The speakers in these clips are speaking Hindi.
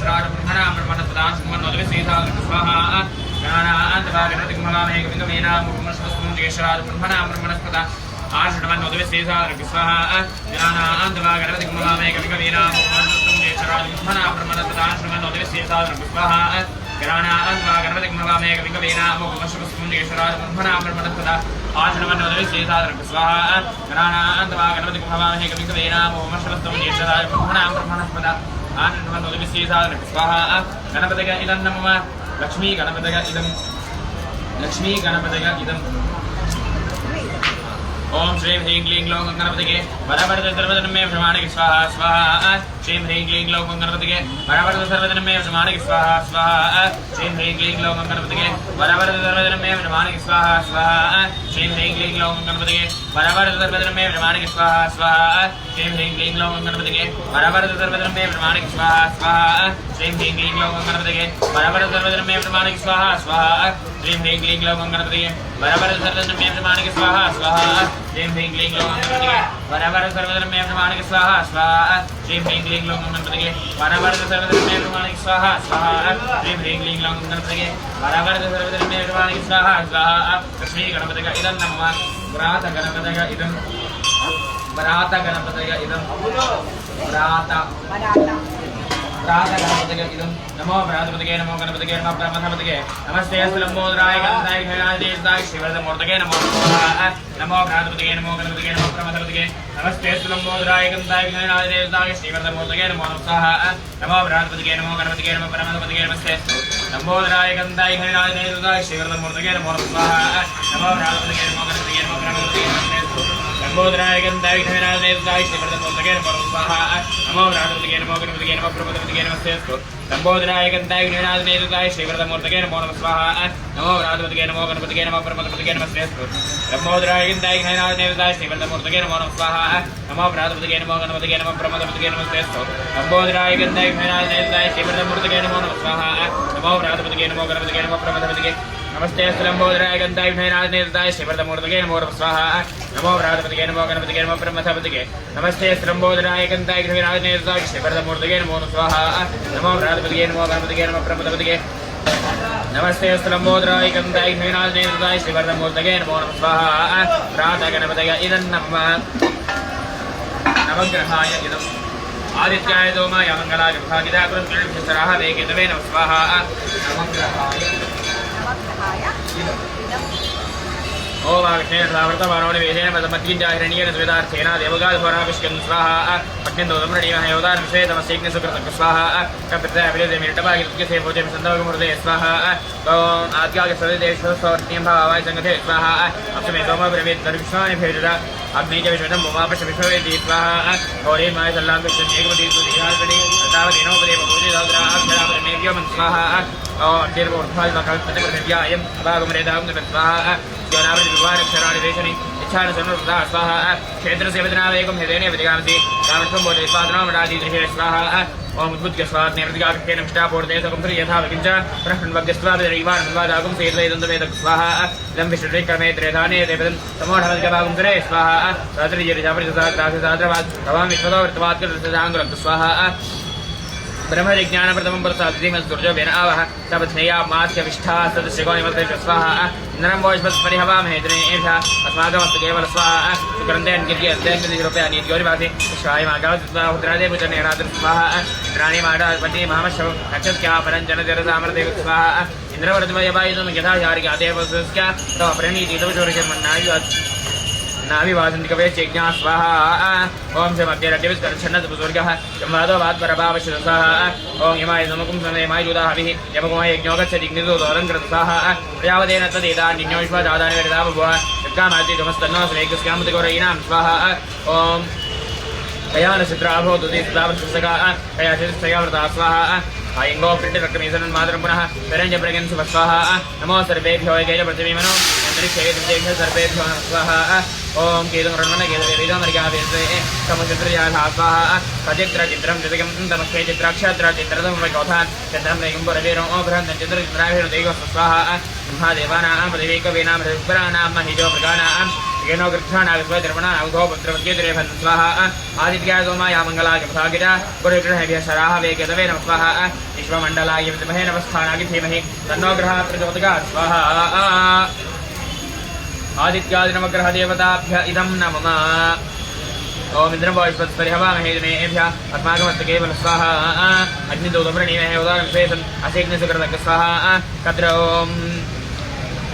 ज्ञेश्वराज ब्रह्मणा ब्रह्मणस्पदां शृण्वन्नोदवे श्रीधाम स्वाहा गणानान्तभागणपतिमहामहे कविकवीना मुखमश्वस्तं ज्ञेश्वराज ब्रह्मणा ब्रह्मणस्पदां आश्रमन्नोदवे श्रीधाम स्वाहा गणानान्तभागणपतिमहामहे कविकवीना मुखमश्वस्तं ज्ञेश्वराज ब्रह्मणा ब्रह्मणस्पदां आश्रमन्नोदवे श्रीधाम स्वाहा गणानान्तभागणपतिमहामहे कविकवीना मुखमश्वस्तं ज्ञेश्वराज ब्रह्मणा ब्रह्मणस्पदां आश्रमन्नोदवे श्रीधाम स्वाहा गणानान्तभागणपतिमहामहे कविकवीना मुखमश्वस्तं ज्येष्ठराज ब्रह्मणा ब्रह्मणस्पदां आश्रमन्नोदवे श्रीधाम स्वाहा गणपतय इदं नमः लक्ष्मी गणपतय इदं ओम श्रीं ह्रीं क्लीं ग्लौं गणपतये वरवरद सर्वजनमे प्रमाणिक स्वाहा स्वाहा श्रीं ह्रीं क्लीं ग्लौं गणपतये वरवरद सर्वजनमे प्रमाणिक स्वाहा स्वाहा श्रीं ह्रीं क्लीं ग्लौं गणपतये वरवरद सर्वजनमे प्रमाणिक स्वाहा स्वाहा श्रीं ह्रीं क्लीं ग्लौं गणपतये वरवरद सर्वजनमे प्रमाणिक स्वाहा स्वाहा श्रीं ह्रीं क्लीं ग्लौं गणपतये वरवरद सर्वजनमे प्रमाणिक स्वाहा स्वाहा श्रीं ह्रीं क्लीं ग्लौं गणपतये वरवरद सर्वजनमे प्रमाणिक स्वाहा स्वाहा श्रीं ह्रीं क्लीं ग्लौं गणपतये वरवरद सर्वजनमे प्रमाणिक स्वाहा स्वाहा श्रीं ह्रीं क्लीं ग्लौं गणपतये वरवरद सर्वजनमे प्रमाणिक स्वाहा स्वाहा श्रीं ह्रीं क्लीं ग्लौं गणपतये वरवरद सर्वजनमे प्रमाणिक स्वाहा स्वाहा श्रीं ह्रीं क्लीं ग्लौं गणपतये वरवरद सर्वजनमे प्रमाणिक स्वाहा स्वाहा लक्ष्मी गणपतय इदं नमः व्रात गणपतय इदं नमो भ्रातपतये नमो गणपतये नमो ब्रह्मणपतये नमस्ते लंबोदराय गणपताय घनादेशाय शिवरदमूर्तये नमो नमो भ्रातपतये नमो गणपतये नमो ब्रह्मणपतये नमस्ते लंबोदराय गणपताय घनादेशाय शिवरदमूर्तये नमो नमः नमो भ्रातपतये नमो गणपतये नमो ब्रह्मणपतये नमस्ते लंबोदराय गणपताय घनादेशाय शिवरदमूर्तये नमो नमः नमो भ्रातपतये नमो गणपतये नमो ब्रह्मणपतये नमस्ते लंबोदराय गणपताय घनादेशाय शिवरदमूर्तये नमो नमः नमो भ्रातपतये नमो गणपतये नमो ब्रह्मणपतये नमस्ते लंबोदराय गणपताय घनादेशाय शिवरदमूर्तये नमो नमः नमो भ्रातपतये नमो गणपतये नमो ब्रह्मणपतये नमस्ते लंबोदराय गणपताय घनादेशाय शिवरदमूर्तये नमो नमः नमो भ्रातपतये नमो गणपतये नमो ब्रह्मणपतये नमस्ते लंबोदराय गणपताय घनादेशाय शिवरदमूर्तये नमो नमः नमो भ्रातपतये नमो गणपतये नमो ब्रह्मणपतये नमस्ते लंबोदराय गणपताय घनादेशाय शिवरदमूर्तये नमो नमः नमो भ्रातपतये नमो गणपतये नमो ब्रह्मणपतये नमस्ते लंबोदराय गणपताय घनादेशाय शिवरदमूर्तये नमो नमः नमो भ्रातपतये नमो गणपतये नमो ब्रह्मणपतये नमस्ते लंबोदराय गणपताय घनादेशाय शिवरदमूर्तये नमो नमः व्रात गणपतय इदं नमः नवग्रहाय इदम् आदित्याय सोमाय मंगलाय भागिदाकुलं कृष्णसराः वेकेतवे नमः स्वाहा नवग्रहाय ओम आकृष्णेन वेदेन पदमत्किञ्जाहिरण्येन स्वेदार्थेन देवगाधोराविष्कन् स्वाहा अग्निन्दोदमरणीयः योदान् विश्वेतमस्यैग्नि सुकृतः स्वाहा कपित्राभिलेदमिरटभागितुक्यसे भोजं सन्दोगमृते स्वाहा ओम आद्यागसदेशस्वर्ण्यं भावाय संगते स्वाहा अक्षमे सोमब्रवीत् दर्विश्वानि भेजरा अग्निज विश्वतं भूमापश्च विश्ववेदी स्वाहा गौरी माय सल्लां कृष्ण एकमती सुधियागणि तावदेनोपदेव पूजिताग्रा अक्षरापरमेभ्यो मन स्वाहा और देवोर्धाय मकल्पतिप्रतिव्यायं भागमरेदां स्वाहा ज्ञानावृत्ति विवाहक्षराणि देशनि इच्छान समृद्धा स्वाहा क्षेत्रस्य विदनावेकं हृदयने विदिगामसि कामत्वं बोधे स्वादनामडादिदृशे स्वाहा ओम उद्भुत्य स्वात्ने प्रतिगाकेन निष्ठापूर्ते सकं श्री यथा विकिञ्च प्रश्नवद्यस्वादिरीवान् विवादागुं सेतवेदन्तमेत स्वाहा इदं विष्णुकर्मे त्रेधाने देवदं समोढवद्यभागं सुरे स्वाहा रात्रिजरिजापरिसाद्राससाद्रवात् भवां विश्वतो वृत्तवात् कृतजाङ्गुलं स्वाहा ब्रह्मज्ञानप्रथमं प्रसादिमस्तुर्जवेन आवह तपस्नेया मास्य विष्ठा सदस्यगोनिमते स्वाहा इन्द्रं वोष्पस्परिहवामहे दिनेभ्यः अस्माकमस्तु केवल स्वाहा सुग्रन्थेन कीर्त्यरूपयानि गौरिवासि विश्वाय मागावुद्रादे पुजनेनाद्र स्वाहा राणि माडापति महामशव नक्षत्यापरञ्जनजरसामरदेव स्वाहा इन्द्रवर्धमयवायुतं यथा यारिकादेवस्य तव प्रणीतितवचोरिषन्मन्नायु नाभिवासन्ति कवेश्चैज्ञा स्वाहा ओम से मध्यरटिविस्कर्षन्नतपुस्वर्गः संवादोवात्परभावश्य स्वाहा ओम यमाय नमकुं समेमाय युधाभिः यमकुमाय यज्ञोगच्छदिग्निदोदोरङ्कृत स्वाहा प्रजापतेन तदेतान्यज्ञोष्वादानि वेदाभुवः यत्कामाति तमस्तन्नो स्वेकस्यामतिगौरयीनां स्वाहा ओम कयानचित्राभवतु देशदावृतसगा कयाचित्रयावृता स्वाहा आयंगो प्रिटिरक्रमीसनं मातरं पुनः पेरञ्ज प्रगन् स्वाहा नमो सर्वेभ्यो एकैकप्रतिमनो अंतरिक्षेभ्यो सर्वेभ्यो स्वाहा ओम केदं रणमन केदवेदं मर्यावेसे समचित्रयाधा स्वाहा सचित्रचित्रं चित्रकं तमस्ते चित्राक्षत्रचित्रदं वैकौथान् चन्द्रं नैकं परवीरं ओभ्रं चित्रचित्राभिर्देव स्वाहा महादेवानां पदवीकवीनां ऋग्वराणां महिजो मृगाणां येनो कृष्णानागस्वय द्रवणानागो पुत्रवद्येतरे भन् स्वाहा आदित्याय सोमाय मंगलाय प्रसागिता गुरुग्रहेभ्यः शराः वेगेतवे नमः स्वाहा विश्वमण्डलाय विद्महे नमस्थानाय धीमहि तन्नो ग्रहः प्रचोदयात् स्वाहा आदित्यादिनवग्रह देवताभ्य इदं नमः ओम इंद्रं वायुष्पत्स्परिहवामहे जनेभ्यः अस्माकमस्तके बल स्वाहा अग्निदोदमृणीमहे उदारं असेग्निसुकृतक स्वाहा कत्र ओम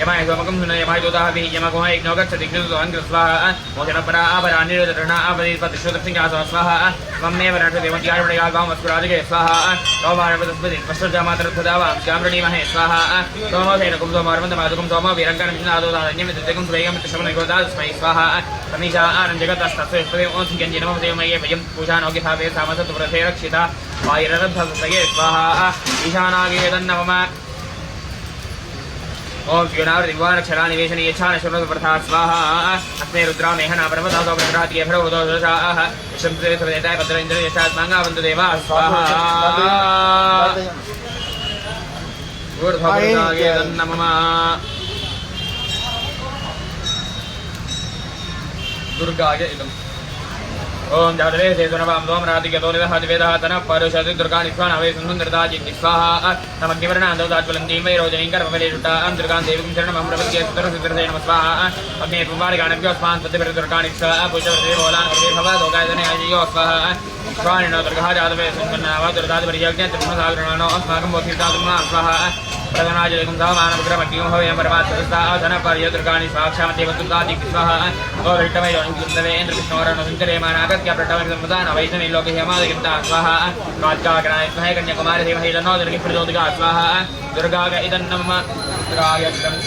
यमाय सोमकं सुन यमाय दोदाभिः यमको यज्ञो गच्छति अग्निदोदं स्वाहा मोचनपरा अपरा निरदरणा अपदिपतिश्रुतसिंहासः स्वाहा मम्मेव नटदेवत्यार्पणयागामस्कुरादिके स्वाहा सोमारपदस्पति पश्चर्जामातरथदावां श्यामृणीमहे स्वाहा सोमोधेनकुं सोमारमन्दमादुकं सोमो वीरङ्करमिनादोदान्यमित्यं स्वैगमित्यशमनैकोदास्मै स्वाहा समीशा आनन्दजगतस्तस्यै ओंसिकञ्जि नमो देवमये वयं पूजानोगिभावे सामसत्वरथे रक्षिता वायुररद्धसये स्वाहा ईशानागेदन्नमः ओम ज्ञानावृतिवानक्षरानिवेशने यच्छानशुभप्रथा स्वाहा अस्मै रुद्रामेहना पर्वतासो प्रभृतिये भ्रवदोषाः शम्सेतवेताय भद्रेन्द्र यशास्माङ्गावन्तु देवा स्वाहा ऊर्ध्वपुरुषागेदन्नमः दुर्गाय इदम् ओम जातवे से सुनवां दोम रातिके तोलिदः द्वेदः तनः परुषति दुर्गाणि स्वानावे सुन्दरता जिन्ति स्वाहा नमग्निवर्णान्दौ दाज्वलन्तीं वैरोजनीं कर्मफलेषुटां दुर्गां देवीं शरणमहं प्रपद्ये सुतरसुतरसे नमः स्वाहा अग्ने पुवारिकाणभ्योऽस्मान् प्रतिपरिदुर्गाणि स्वाहा पुष्पवृते बोलान् वृते भवदोगायतने अजयो स्वाहा स्वानिनो दुर्गः जातवे सुन्दन्नावा दुर्गादिपर्यज्ञ त्रिपुणसागरणो अस्माकं बोधितात्मा स्वाहा प्रधानाजयकं सामानमग्रमग्निं भवेयं परमात्मस्ताधनपर्य दुर्गाणि साक्षामदेवदुर्गादि स्वाहा गौरिष्टमयोनिन्दवे इन्द्रकृष्णोरणसञ्चरेमानागत्य प्रटवनिसम्पदान वैष्णवे लोके यमादिगिन्ता स्वाहा कात्काग्राय स्महे कन्याकुमारी देवहि तन्नो दुर्गे प्रचोदया स्वाहा दुर्गाग इदन्नमः दुर्गायत्रम्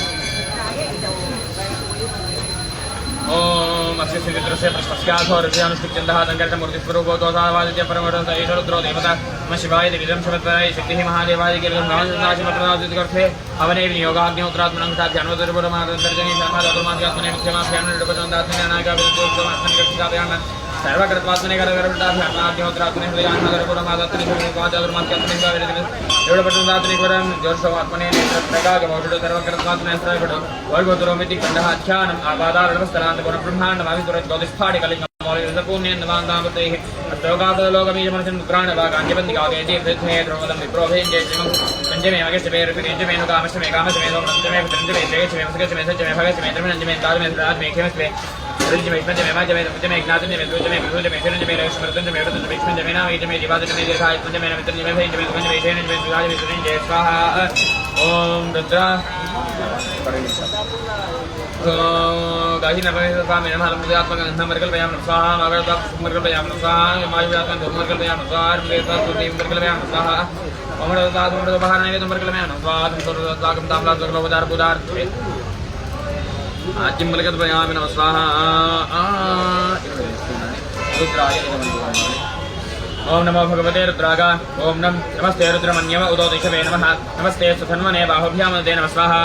ओम अक्षयसिद्धिद्रस्य प्रश्नस्याधो ऋषयानुष्ठिक्यन्तः तङ्कर्षमूर्तिस्वरूपो दोषावादित्य परमोदन्त ईश्वरुद्रो देवता नमः शिवाय दिविदं शमत्वराय शक्तिः महादेवादिकेलं नाशिमप्रदादिकर्थे हवने विनियोगाग्निहोत्रात्मनङ्कटाध्यानवदुर्पुरमादन्तर्जनी शर्मादातुर्माद्यात्मने मुख्यमाभ्यान्नृपचन्दात्मने अनागाविदुर्गोत्समात्मनिकर्षिताभ्यान्न सर्वकृत्वात्मने करगरपटाभ्यान्नाद्योत्रात्मने हृदयान्नगरपुरमादत्मने शर्मादातुर्माद्यात्मने एवढपटुदात्मनेश्वरं ज्योतिषवात्मने नेत्रप्रगागमौषधो सर्वकृत्वात्मने स्त्रयपटु वर्गोत्तरोमिति खण्डः ध्यानम् आपादारणस्थलान्तपुरब्रह्माण्डमावितुरज्योतिष्ठाडिकलिङ्गं मौलिकपूर्ण्यन्नवान्तामृतैः अस्तोकादलोकमीजमनसिन्दुक्राणभागान्यबन्दिकागे तीर्थे द्रौपदं विप्रोभेन्द्ये शिवं पञ्चमे मगश्चमे ऋषिमेनु कामश्चमे कामश्चमे सोमनञ्चमे पुत्रञ्चमे जयश्चमे वसुकश्चमे सच्चमे भगश्चमे द्रविणञ्चमे तारमे राजमे खेमश्चमे ऋषिमे पंचमे माजमे पंचमे ज्ञातञ्चमे सूचमे विभूजमे शिरञ्चमे रविश्मृतञ्चमे वृतञ्चमे विष्णुञ्चमे नामैचमे दिवादञ्चमे दीर्घाय पंचमे नमित्रञ्चमे भयञ्चमे सुगञ्चमे शयनञ्चमे सुराजमे सुरञ्जय स्वाहा ओम रुद्रा गाहिनपरिस्वामी नमः लम्बुदात्मकगन्धमर्कल्पयां स्वाहा मागर्दात्मकल्पयां स्वाहा मायुव्यात्मकल्पयां स्वाहा मृगेतात्मकल्पयां स्वाहा अमरदात्मकल्पयां स्वाहा तुमसर्वदात्मकं ताम्लात्मकलोपदारपुदार आज्यमलकल्पयामि नमः स्वाहा रुद्राय ओम नमो भगवते रुद्रागा ओम नमस्ते रुद्रमन्यव उदो दिशवे नमः नमस्ते सुधन्वने बाहुभ्यां दे नमः स्वाहा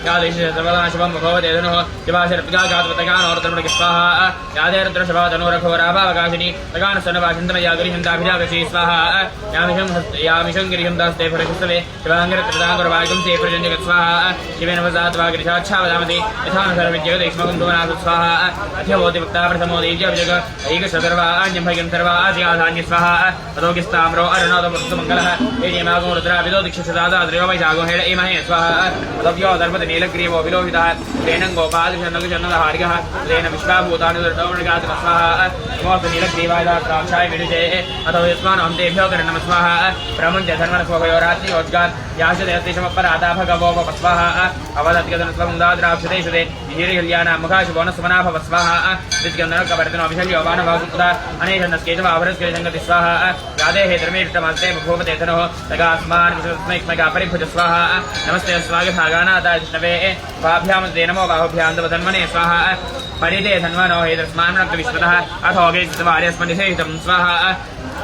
यादेश सर्वदा शुभं भवते धनुः शिवाशरत्गागात्वतगानोर्धर्मणि स्वाहा यादे रुद्रशवाधनुरघोराभावकाशिनी तगानसन्नवाचिन्तमयागुरिहिन्दाभिरागशी स्वाहा यामिषं गिरिहिन्दास्ते फलशिस्तवे शिवाङ्गिरत्रदाङ्गुरवायुं ते प्रजन्यगत् स्वाहा शिवेन वसात्वागिरिशाच्छावदामति यथानुसर्वविद्यगदेक्ष्मकं दोनाथ स्वाहा अध्यवोति वक्ता प्रथमो देव्यभिजग ऐकशतर्वाण्यं भयं सर्वाद्याधान्य स्वाहा अदोगिस्ताम्रो अरुणोदमङ्गलः एजेमागो रुद्राविदो दीक्षितदादाद्रियो वैशागो हेड इमहे स्वाहा अदव्यो धर्मति नीलग्रीवो विलोहितः तेनं गोपालशन्नगजन्नदहारिकः तेन विश्वाभूतानुदर्डोमणगात्र स्वाहा नमोऽस्तु नीलग्रीवादात्राक्षाय विरुजे अतो यस्मान् अहं तेभ्यो नमः स्वाहा ब्रह्मण्य धर्मनस्वभयोरात्रियोद्गात् याशदेशमपराधा भगवो स्वाहा अवदत्गदनस्वमुदाद्राक्षतेषु ते हीरिहल्यानां मुखाशुभोनस्वना भव स्वाहा दिज्गन्धनकवर्तनो विशल्यो वानभासुदा अनेशन्नस्केशवाभरस्केशङ्गति स्वाहा यादेः धर्मेष्टमस्ते बभूवते धनुः तगास्मान् विश्वस्मैक्मगा परिभुज स्वाहा नमस्ते स्वागभागानादाय विष्णवे वाभ्यां ते नमो बाहुभ्यां तव धन्वने स्वाहा परिते धन्वनो हेतस्मान् विश्वतः अथोगेस्वार्यस्मनिषेहितं स्वाहा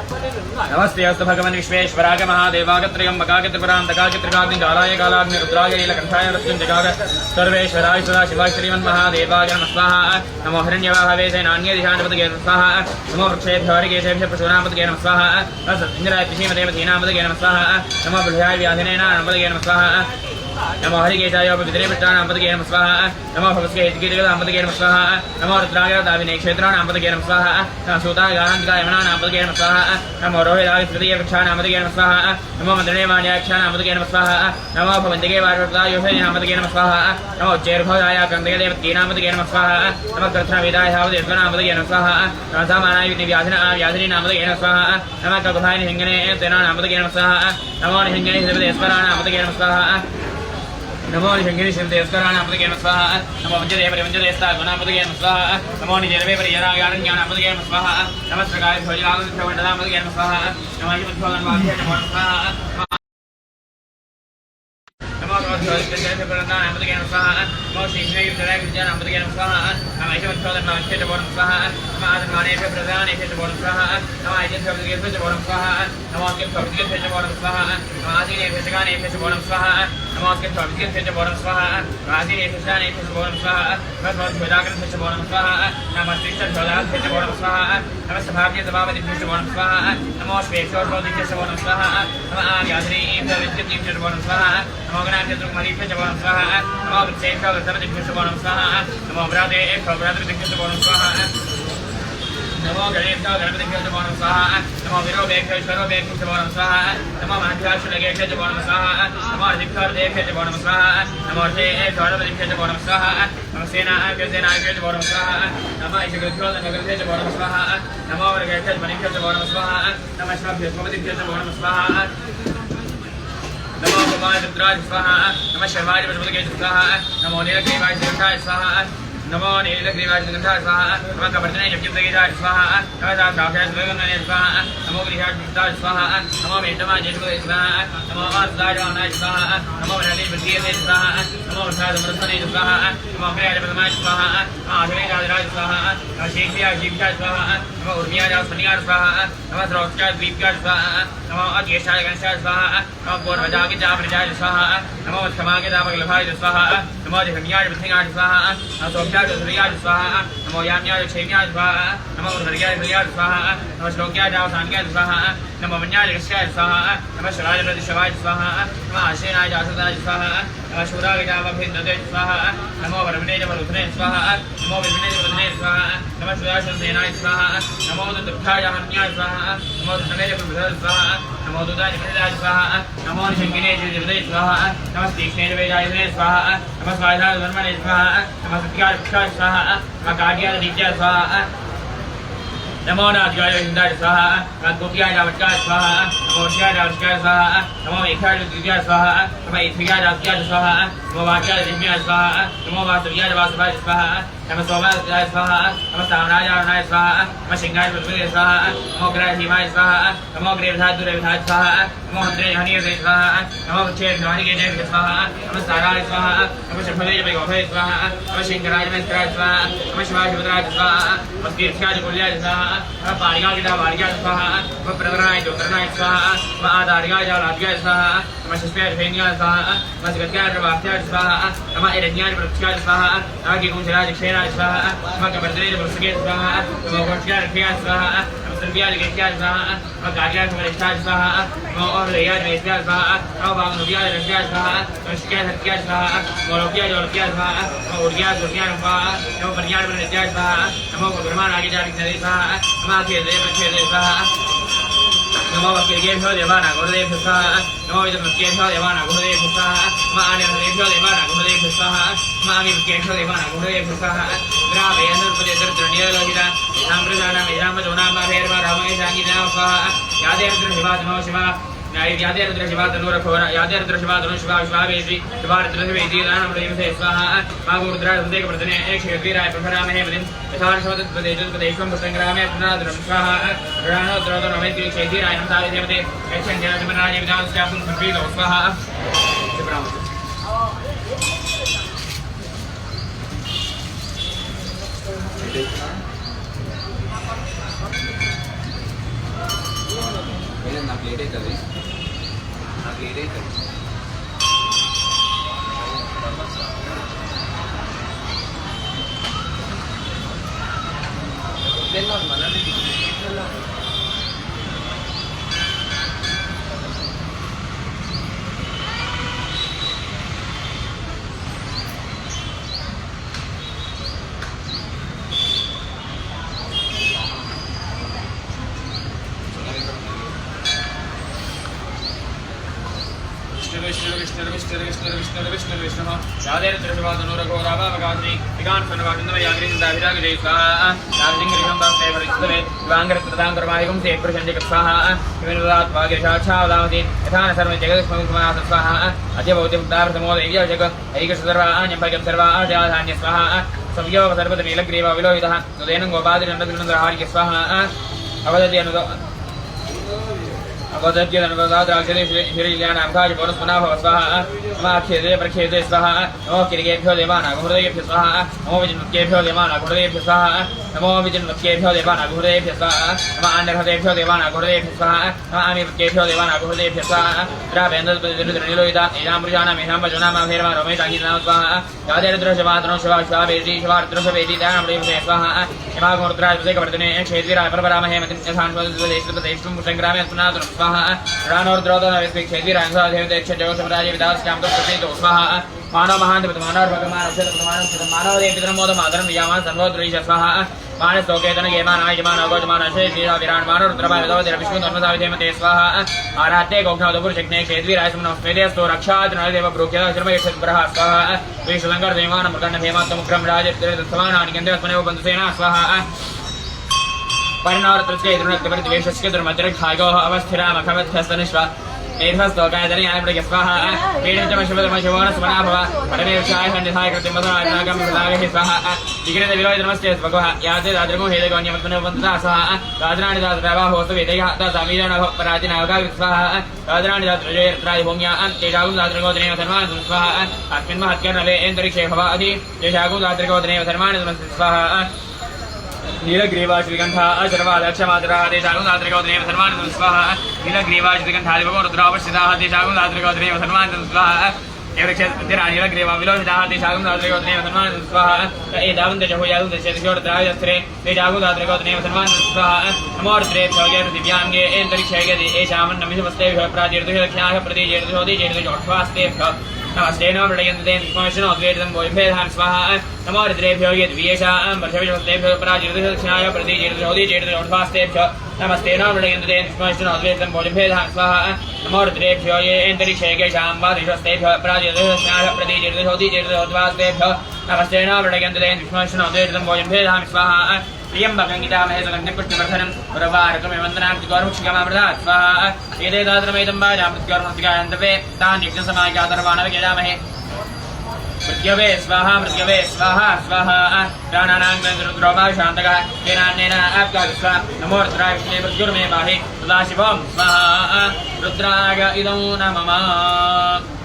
नमस्ते अस्तु भगवन् विश्वेश्वराय महादेवागत्रयम्बकागत्रप्रान्तकागत्रिकाग्निजालाय कालाग्नि रुद्राय नीलकण्ठाय मृत्युञ्जगाय सर्वेश्वराय सदाशिवाय श्रीमन्महादेवाय नमः स्वाहा नमो हिरण्यवाहवे सेनान्यदिशानपदगे स्वाहा नमो वृक्षेभ्यो हरिकेशेभ्यः पशूनामपदगे नमः स्वाहा इंद्राय पिशीमदेवतीनामपदगे नमः स्वाहा नमो बृहयाय व्याधिनेनामपदगे नमः स्वाहा नमो हरिकेशाय विद्रे पृष्ठानांपतके नमः स्वाहा नमो भवस्के हितकीर्तिकानांपतके नमः स्वाहा नमो रुद्राय दाविने क्षेत्रानांपतके नमः स्वाहा नमो सूताय गाहांतिकाय मनानांपतके नमः स्वाहा नमो रोहिताय स्मृतिय वृक्षानांपतके नमः स्वाहा नमो मन्त्रणे मान्याक्षानांपतके नमः स्वाहा नमो भवन्तिके वार्वताय योषयानांपतके नमः स्वाहा नमो चेर्भोजाय कंदके देवतीनांपतके नमः स्वाहा नमो कृष्णवेदाय हावदेवनांपतके नमः स्वाहा नमो सामानाय व्याधिनांपतके नमः स्वाहा नमो ककुभाय हिंगने तेनानांपतके नमः स्वाहा नमो हिंगने देवदेवस्वरानांपतके नमः स्वाहा नमो निशंगिनी शिवदेवस्कराणांपतके नमः स्वाहा नमो वंजदेवरिवंजदेस्ता गुणांपतके नमः स्वाहा नमो निजनवेपरियरागारण्याणांपतके नमः स्वाहा नमः सकाय भोजनांपतके नमः स्वाहा नमः युद्धोगन्वाभ्ये नमः स्वाहा नमो भगवद्गीतानांपतके नमः स्वाहा नमो श्रीकृष्णयुक्तरायकृत्यानांपतके नमः स्वाहा नमः ईश्वरत्वगन्वाभ्ये नमः स्वाहा नमः आत्मानेभ्यः प्रदानेभ्यः नमः स्वाहा नमः ऐजन्भ्यः नमः स्वाहा नमो अग्निभ्यः नमः स्वाहा नमः आदिनेभ्यः नमः स्वाहा नमो अग्निभ्यः नमः स्वाहा आदिनेभ्यः नमः स्वाहा नमः भगवद्गीताकृभ्यः नमः स्वाहा नमः श्रीकृष्णभगवद्गीताभ्यः नमः स्वाहा नमः सभाभ्यः नमः स्वाहा नमो श्वेतोर्भवद्भ्यः नमः स्वाहा नमः आर्याद्रीभ्यः नमः स्वाहा नमो गणाभ्यः नमः स्वाहा नमो वृक्षेभ्यः नमः स्वाहा नमो व्रातेभ्यः नमः स्वाहा नमो गणेभ्यः गणपतिभ्यो नमो स्वाहा नमो विरोधेभ्यः स्वरोभेभ्यो नमो स्वाहा नमो माध्याश्वरगेभ्यो नमो स्वाहा नमो अर्धिभ्योर्धेभ्यो नमो स्वाहा नमो अर्धेभ्यो नमो स्वाहा नमो सेनाभ्यो नमो स्वाहा नमो ईशगृभ्यो नमो स्वाहा नमो वर्गेभ्यो मणिभ्यो नमो स्वाहा नमो श्वाभ्यो भवतिभ्यो नमो स्वाहा नमो भगवान् रुद्राय स्वाहा नमः शर्वाय प्रभुते स्वाहा नमो नीलग्रीवाय स्वाहा नमो नीलग्रीवाय स्वाहा नमः कपर्दने जप्युतगीताय स्वाहा नमः दाक्षाय स्वाहा नमो गृहाय स्वाहा नमो वेदमाय स्वाहा नमो आस्ताय स्वाहा नमो वरदे प्रतीये स्वाहा नमो साधमृतने स्वाहा नमो प्रियाय स्वाहा नमो आधुनिकाय स्वाहा नमो शीघ्राय स्वाहा नमो उर्मियाय स्वाहा नमो द्रौष्टाय द्वीप्याय स्वाहा नमो अध्यक्षाय गणेशाय स्वाहा नमो पूर्वजाय जाप्रजाय स्वाहा नमो क्षमाय दामगलभाय स्वाहा नमो जहन्याय पृथ्वीयाय स्वाहा नमो सोभ्याय सूर्याय स्वाहा नमो याम्याय क्षेम्याय स्वाहा नमो उर्वर्याय स्वाहा नमो श्लोक्याय दावसान्याय स्वाहा नमो वन्याय ऋष्याय स्वाहा नमो शराय प्रतिशवाय स्वाहा नमो आशेनाय जासदाय स्वाहा नमो शूराय दामभिन्नते स्वाहा नमो वरुणे वरुधने स्वाहा नमो विष्णे वरुधने स्वाहा नमो सुयाशसेनाय स्वाहा नमो दुर्गाय हन्याय स्वाहा नमो धनवे प्रभुदाय स्वाहा नमो दुदाय प्रदाय स्वाहा नमो शंकिने जिवदे स्वाहा नमो तीक्ष्णे वेदाय स्वाहा नमो स्वाहाय धर्मणे स्वाहा नमो सत्याय स्वाहा नमो कार्याय दिव्याय स्वाहा नमो नाथाय हिंदाय स्वाहा नमो गोप्याय रावत्याय स्वाहा नमो शिवाय रावत्याय स्वाहा नमो मेघाय दिव्याय स्वाहा नमो इथियाय रावत्याय स्वाहा नमो वाक्याय दिव्याय स्वाहा नमो वासव्याय वासवाय स्वाहा नमो सोमाय स्वाहा नमो सामनाय अरुणाय स्वाहा नमो सिंहाय पृथ्वी स्वाहा नमो ग्रह हिमाय स्वाहा नमो ग्रेवधाय दुर्विधाय स्वाहा नमो हंत्रे हनिय स्वाहा नमो चेत हनिके देव स्वाहा नमो साराय स्वाहा नमो शंभवे वैभवे स्वाहा नमो शंकराय मंत्राय स्वाहा नमो शिवाय शिवराय स्वाहा नमो तीर्थाय कुल्याय स्वाहा नमो पारिगाय वारिगाय स्वाहा नमो प्रवराय ज्योतिर्नाय स्वाहा नमो आधारिगाय जालाद्याय स्वाहा नमो शिष्याय भेन्याय स्वाहा नमो जगत्याय प्रभात्याय स्वाहा नमो इरण्याय प्रत्याय स्वाहा नमो गिगुंजराय क्षेनाय स्वाहा नमो कपर्दने वृषगे स्वाहा नमो गोष्ठ्याय रख्याय स्वाहा नमो संध्याय गेत्याय स्वाहा नमो कार्याय समरेष्ठाय स्वाहा नमो औरयाय वेत्याय स्वाहा नमो वाग्नुव्याय रख्याय स्वाहा नमो शिक्याय सत्याय स्वाहा नमो लोक्याय जोरक्याय स्वाहा नमो उर्याय सुर्याय स्वाहा नमो पर्याय प्रत्याय स्वाहा नमो गुरुमानाय जालिक्ष्णे स्वाहा नमो खेदे प्रच्छेदे स्वाहा नमो वक्केभ्यो देवानां गुरुदेभ्यो स्वाहा नमो विद्मकेभ्यो देवानां गुरुदेभ्यो स्वाहा नमो आनेभ्यो देवानां गुरुदेभ्यो स्वाहा नमो आमिभ्यो देवानां गुरुदेभ्यो स्वाहा ग्रामयनुपदेशरुद्रण्यलोहिता साम्प्रदानां विरामजोनां माभेर्वा रामयेशाङ्गिनां स्वाहा यादेरुद्र शिवा नमो शिवा यादेरुद्र शिवा तनुरखोरा यादेरुद्र शिवा तनु शिवा विश्वावेशी शिवारुद्र शिवेति दानं प्रदेवसे स्वाहा मागुरुद्राय सुदेकप्रदने एकशेवीराय प्रभरामहे मदिं यथार्षवतत्पदेशुपदेशं संग्रामे पुनराद्रं स्वाहा ऋणानोद्रोदनमेति क्षेतीराय नमसाय देवते यच्छन्त्यजमनाय विदांस्यापुं सुप्रीतो स्वाहा నాకు లేట్ అవుతుంది विष्णु यादेर त्रिशवादनुरघोरावावगात्री विगानसनवाटन्दमयाग्रीं दाभिरागजय स्वाहा दार्जिलिंगरिहं दास्तेवरिस्तवे वाङ्गरत्रदाङ्गरमाहिकं ते प्रचण्डिक स्वाहा विनुदात्वागिरशाच्छावदामति यथा न सर्वं जगदस्मगुणसमास स्वाहा अद्य भवतिमुक्तार्थमोदयजग ऐकशर्वाण्यं सर्वाजाधान्य स्वाहा संयो सर्वतनीलग्रीवा विलोहितः तदेनं गोपादिनन्दनन्दहार्य स्वाहा अवदति अवदत्यनुपदाद्राक्षते श्रील्यानाभ्याज पौरस्मनाभव स्वाहा नमाख्येते प्रख्येते स्वाहा नमो किरिकेभ्यो देवानागुहृदयेभ्यो स्वाहा नमो विजिन्मुख्येभ्यो देवानागुहृदयेभ्यो स्वाहा नमो विजिन्मुख्येभ्यो देवानागुहृदयेभ्यो स्वाहा नमो आन्यहृदयेभ्यो देवानागुहृदयेभ्यो स्वाहा नमो आमिमुख्येभ्यो देवानागुहृदयेभ्यो स्वाहा द्रावेन्द्रनिलोहिता एनामृजानामेनाम्बजुनामाभेर्मा रोमेशाङ्गीनाम स्वाहा यादेरुद्रशवादनो शिवा शिवावेदी शिवारुद्रशवेदी दानमृषे स्वाहा हिमागोरुद्राजपदेकवर्धने क्षेत्रीराय परपरामहे मतिं यथान्वदेशप्रदेशं संग्रामे स्नातुं स्वाहा राणोर्द्रोदनविस्वीक्षेत्रीरायदेवदेक्षजगोसमराजे विदास्यां तत्प्रसीतो स्वाहा मानव महान्तिपतमानर्भगमानक्षत्रमानं नियामा सर्वोद्रीश स्वाहा मानस्तोकेतन गेमानायजमानगोजमानशेषीराविराण्मानोरुद्रभाविधवतिरविष्णुधर्मसाविधेमते स्वाहा आराध्ये गोघ्नवदपुरशक्ने क्षेत्रीरायसुमनस्वेदेस्तु रक्षाद्रनदेवब्रूख्यशर्मयक्षद्ब्रहा स्वाहा श्रीशलङ्करदेवानमृगण्डभेमात्तमुग्रं राजत्रिसमानानिगन्धस्मनेव बन्धुसेना स्वाहा परिणारत्रस्य इदुनक्तपरिद्वेषस्य दुर्मतिरक्षायोः अवस्थिरामखवत्स्थस्तनिष्वा एर्हस्तोकायतनयायप्रज्ञ स्वाहा पीडितमशिवतमशिवोनस्मनाभव परमेक्षाय सन्निधाय कृतिमसनागं प्रदागः स्वाहा विकृतविलोहितनमस्ते स्वगः याते दाद्रगो हेदगोन्यमत्मनवन्तता स्वाहा दाद्राणि दाद्रवाहोस्तु वेदयः दासामीरणभपराजिनावगा स्वाहा दाद्राणि दाद्रजयत्रादिभूम्या तेषागुं दाद्रगोदनेव धर्मान् स्वाहा अस्मिन् महत्कर्णवे एन्तरिक्षे भवाधि तेषागुं दाद्रगोदनेव धर्मान् स्वाहा नीलग्रीवा श्रीगंधा अशर्वादक्षमातराः तेषागुं दाद्रगोदनेव धर्मान् स्वाहा नीलग्रीवा श्रीगंधादिभगोरुद्रावश्रिताः तेषागुं दाद्रगोदनेव धर्मान् स्वाहा नीलग्रीवा विलोहिताः तेषागुं दाद्रगोदनेव धर्मान् स्वाहा एतावन्तजहुयागुंदशेषोर्द्रायस्त्रे तेषागुं दाद्रगोदनेव धर्मान् स्वाहा नमोर्द्रेभ्यो दिव्यांगे एन्तरिक्षयगति एषामन्नमिषमस्तेभ्यः प्राचीर्दुषलक्ष्याः प्रतीचीर्दुषोदिचीर्दुषोट्वास्तेभ्यः नमस्ते नमो प्रयन्ते स्मश्नोद्वेदितं वैभेदान् स्वाहा नमो रुद्रेभ्यो यद्वियेषां वर्षविषमस्तेभ्यो पराजीर्दुषलक्ष्याय प्रतीचीर्दुषोदिचीर्दुषोट्वास्तेभ्यः नमस्ते नमो प्रयन्ते स्मश्नोद्वेदितं वैभेदान् स्वाहा नमो रुद्रेभ्यो ये एन्तरिक्षेकेषां वादिषस्तेभ्यः पराजीर्दुषलक्ष्याय प्रतीचीर्दुषोदिचीर्दुषोट्वास्तेभ्यः नमस्ते नमो प्रयन्ते स्मश्नोद्वेदितं वैभेदान् स्वाहा प्रियंबकंगितामहे सुगन्धिपुष्टिवर्धनं पुरवारकमेवन्दनाब्धिगौरमुक्षिकमामृतात् स्वाहा एते दाद्रमेदं वाजामृत्योर्मृत्तिकायन्तवे तान् यज्ञसमाज्ञातर्वाणवकेदामहे मृत्युवे स्वाहा स्वाहा प्राणानां रुद्रोमा शान्तकः तेनान्नेन आप्काविश्वा नमो रुद्राय विष्णे मृत्युर्मे बाहि सदाशिवं स्वाहा रुद्राय इदं नमः